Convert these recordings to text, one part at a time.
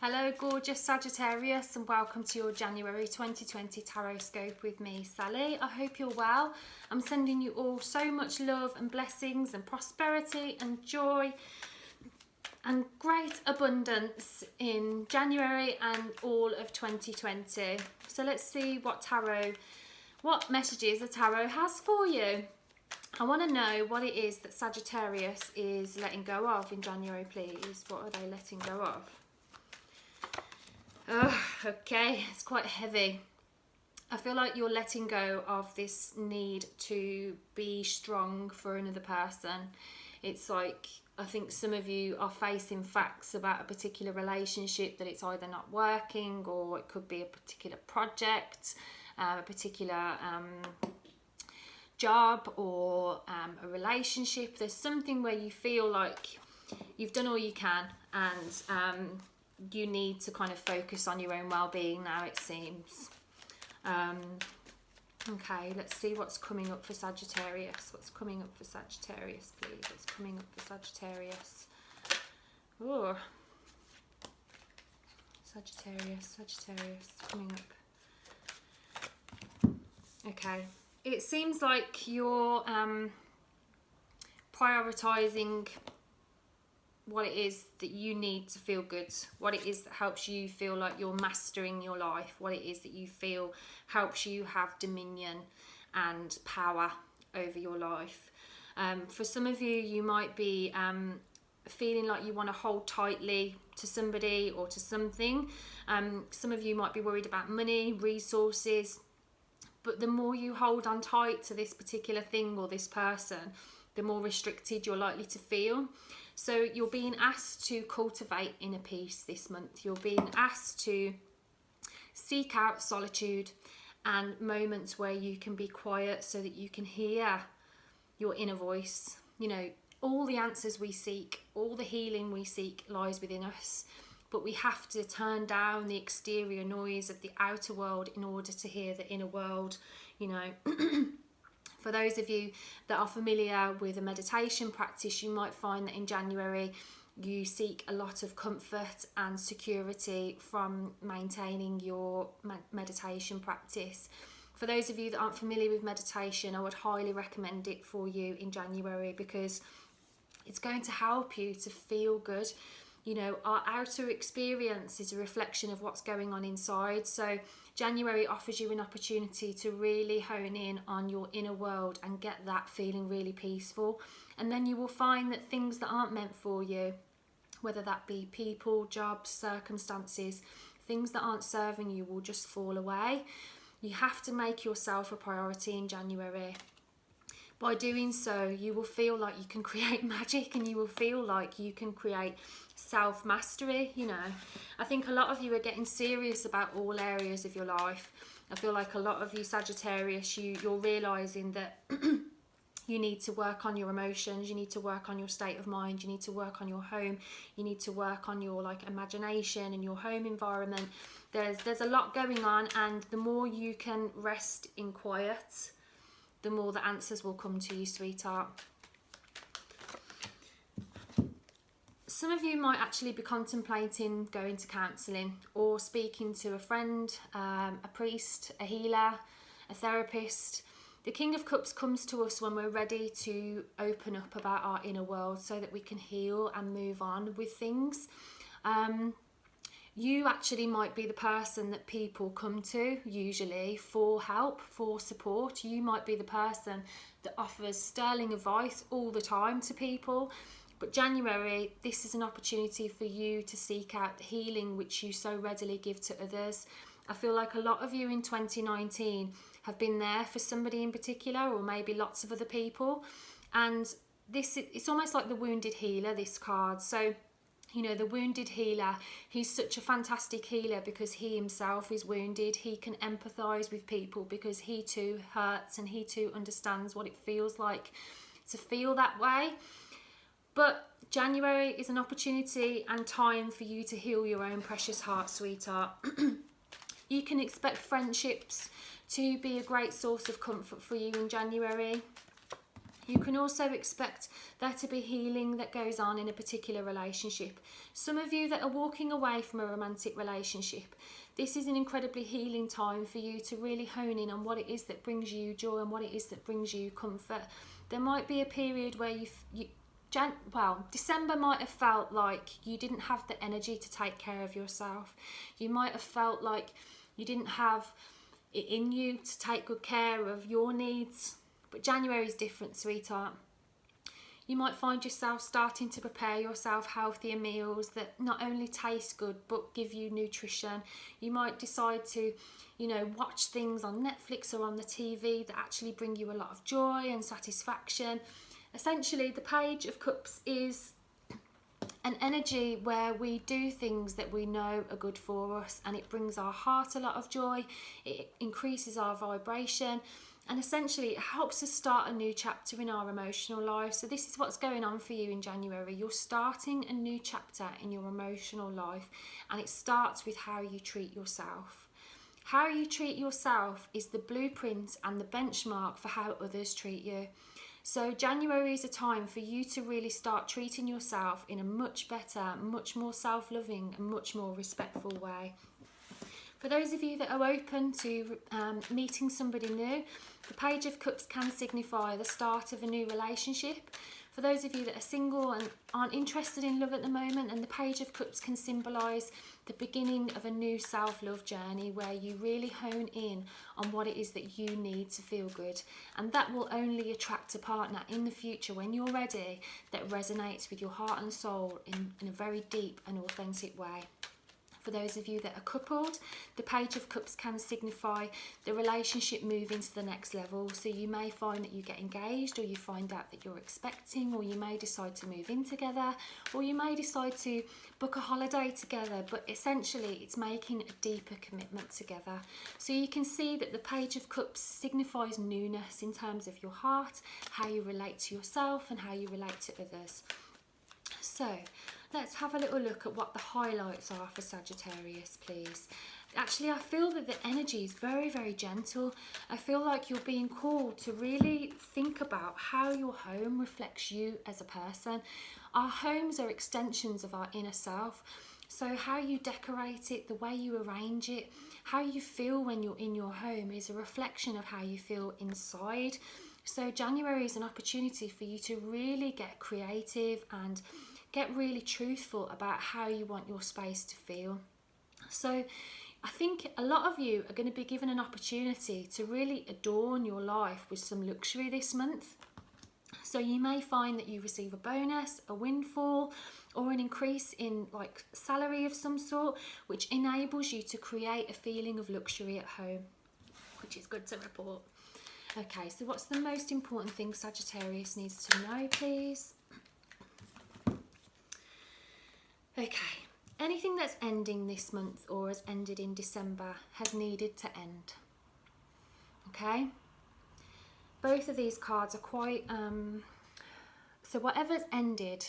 Hello gorgeous Sagittarius, and welcome to your January 2020 Tarotscope with me, Sally. I hope you're well. I'm sending you all so much love and blessings and prosperity and joy and great abundance in January and all of 2020. So let's see what messages the tarot has for you. I want to know what it is that Sagittarius is letting go of in January, please. What are they letting go of? Oh, okay, it's quite heavy. I feel like you're letting go of this need to be strong for another person. It's like, I think some of you are facing facts about a particular relationship that it's either not working, or it could be a particular project, a particular job, or a relationship. There's something where you feel like you've done all you can, and you need to kind of focus on your own well-being now, it seems. Okay, let's see what's coming up for Sagittarius. What's coming up for Sagittarius, please? What's coming up for Sagittarius? Oh, Sagittarius, coming up. Okay, it seems like you're prioritizing what it is that you need to feel good, what it is that helps you feel like you're mastering your life, what it is that you feel helps you have dominion and power over your life. For some of you, you might be feeling like you want to hold tightly to somebody or to something. Some of you might be worried about money, resources, but the more you hold on tight to this particular thing or this person, the more restricted you're likely to feel. So you're being asked to cultivate inner peace this month. You're being asked to seek out solitude and moments where you can be quiet so that you can hear your inner voice. You know, all the answers we seek, all the healing we seek lies within us. But we have to turn down the exterior noise of the outer world in order to hear the inner world, you know. For those of you that are familiar with a meditation practice, you might find that in January you seek a lot of comfort and security from maintaining your meditation practice. For those of you that aren't familiar with meditation, I would highly recommend it for you in January, because it's going to help you to feel good. You know, our outer experience is a reflection of what's going on inside. So January offers you an opportunity to really hone in on your inner world and get that feeling really peaceful. And then you will find that things that aren't meant for you, whether that be people, jobs, circumstances, things that aren't serving you, will just fall away. You have to make yourself a priority in January. By doing so, you will feel like you can create magic, and you will feel like you can create self-mastery. You know, I think a lot of you are getting serious about all areas of your life. I feel like a lot of you Sagittarius, you're realising that you need to work on your emotions, you need to work on your state of mind, you need to work on your home, you need to work on your imagination and your home environment. There's a lot going on, and the more you can rest in quiet, the more the answers will come to you, sweetheart. Some of you might actually be contemplating going to counselling or speaking to a friend, a priest, a healer, a therapist. The King of Cups comes to us when we're ready to open up about our inner world so that we can heal and move on with things. You actually might be the person that people come to usually for help, for support. You might be the person that offers sterling advice all the time to people. But January, this is an opportunity for you to seek out the healing which you so readily give to others. I feel like a lot of you in 2019 have been there for somebody in particular, or maybe lots of other people. And it's almost like the wounded healer, this card. So, you know, the wounded healer, he's such a fantastic healer because he himself is wounded. He can empathise with people because he too hurts, and he too understands what it feels like to feel that way. But January is an opportunity and time for you to heal your own precious heart, sweetheart. You can expect friendships to be a great source of comfort for you in January. You can also expect there to be healing that goes on in a particular relationship. Some of you that are walking away from a romantic relationship, this is an incredibly healing time for you to really hone in on what it is that brings you joy and what it is that brings you comfort. There might be a period where December might have felt like you didn't have the energy to take care of yourself. You might have felt like you didn't have it in you to take good care of your needs. But January is different, sweetheart. You might find yourself starting to prepare yourself healthier meals that not only taste good but give you nutrition. You might decide to, watch things on Netflix or on the TV that actually bring you a lot of joy and satisfaction. Essentially, the Page of Cups is an energy where we do things that we know are good for us, and it brings our heart a lot of joy. It increases our vibration. And essentially, it helps us start a new chapter in our emotional life. So this is what's going on for you in January. You're starting a new chapter in your emotional life, and it starts with how you treat yourself. How you treat yourself is the blueprint and the benchmark for how others treat you. So January is a time for you to really start treating yourself in a much better, much more self-loving and much more respectful way. For those of you that are open to meeting somebody new, the Page of Cups can signify the start of a new relationship. For those of you that are single and aren't interested in love at the moment, and the Page of Cups can symbolise the beginning of a new self-love journey where you really hone in on what it is that you need to feel good. And that will only attract a partner in the future when you're ready that resonates with your heart and soul in a very deep and authentic way. For those of you that are coupled, the Page of Cups can signify the relationship moving to the next level. So you may find that you get engaged, or you find out that you're expecting, or you may decide to move in together, or you may decide to book a holiday together. But essentially, it's making a deeper commitment together. So you can see that the Page of Cups signifies newness in terms of your heart, how you relate to yourself and how you relate to others. So let's have a little look at what the highlights are for Sagittarius, please. Actually, I feel that the energy is very, very gentle. I feel like you're being called to really think about how your home reflects you as a person. Our homes are extensions of our inner self. So how you decorate it, the way you arrange it, how you feel when you're in your home is a reflection of how you feel inside. So January is an opportunity for you to really get creative and get really truthful about how you want your space to feel. So I think a lot of you are going to be given an opportunity to really adorn your life with some luxury this month. So you may find that you receive a bonus, a windfall, or an increase in salary of some sort, which enables you to create a feeling of luxury at home, which is good to report. Okay, so what's the most important thing Sagittarius needs to know, please? Okay, anything that's ending this month or has ended in December has needed to end. Okay? Both of these cards are quite... so whatever's ended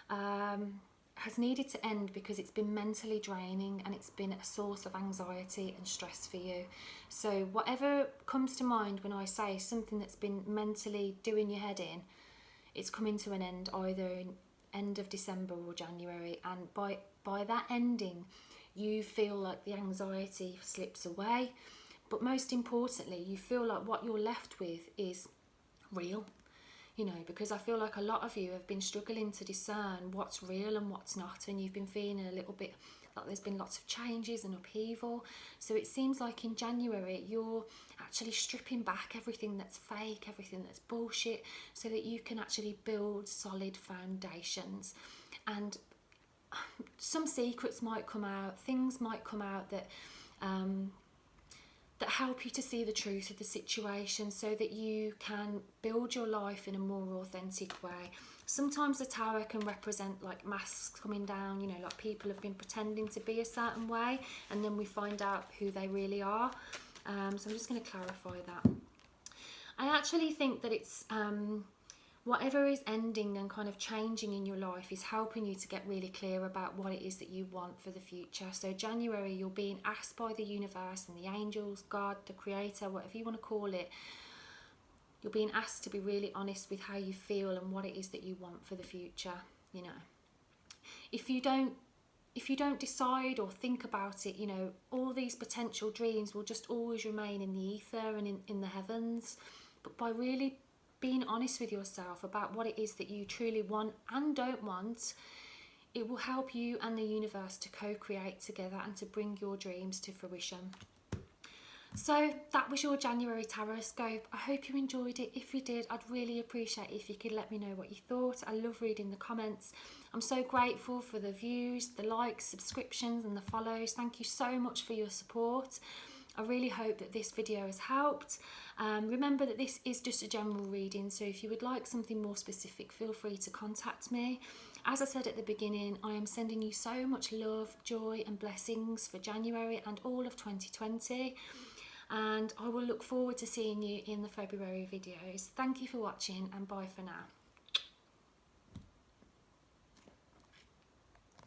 has needed to end because it's been mentally draining and it's been a source of anxiety and stress for you. So whatever comes to mind when I say something that's been mentally doing your head in, it's coming to an end either in end of December or January, and by that ending you feel like the anxiety slips away, but most importantly you feel like what you're left with is real, because I feel like a lot of you have been struggling to discern what's real and what's not, and you've been feeling a little bit like there's been lots of changes and upheaval. So it seems like in January you're actually stripping back everything that's fake, everything that's bullshit, so that you can actually build solid foundations. And some secrets might come out, things might come out that that help you to see the truth of the situation, so that you can build your life in a more authentic way. Sometimes the tower can represent like masks coming down, like people have been pretending to be a certain way and then we find out who they really are. So I'm just going to clarify that. I actually think that it's whatever is ending and kind of changing in your life is helping you to get really clear about what it is that you want for the future. So January, you're being asked by the universe and the angels, God, the creator, whatever you want to call it, You're being asked to be really honest with how you feel and what it is that you want for the future, you know. If you don't decide or think about it, you know, all these potential dreams will just always remain in the ether and in the heavens. But by really being honest with yourself about what it is that you truly want and don't want, it will help you and the universe to co-create together and to bring your dreams to fruition. So that was your January Tarotscope. I hope you enjoyed it. If you did, I'd really appreciate it if you could let me know what you thought. I love reading the comments. I'm so grateful for the views, the likes, subscriptions and the follows. Thank you so much for your support. I really hope that this video has helped. Remember that this is just a general reading, so if you would like something more specific, feel free to contact me. As I said at the beginning, I am sending you so much love, joy and blessings for January and all of 2020. And I will look forward to seeing you in the February videos. Thank you for watching and bye for now.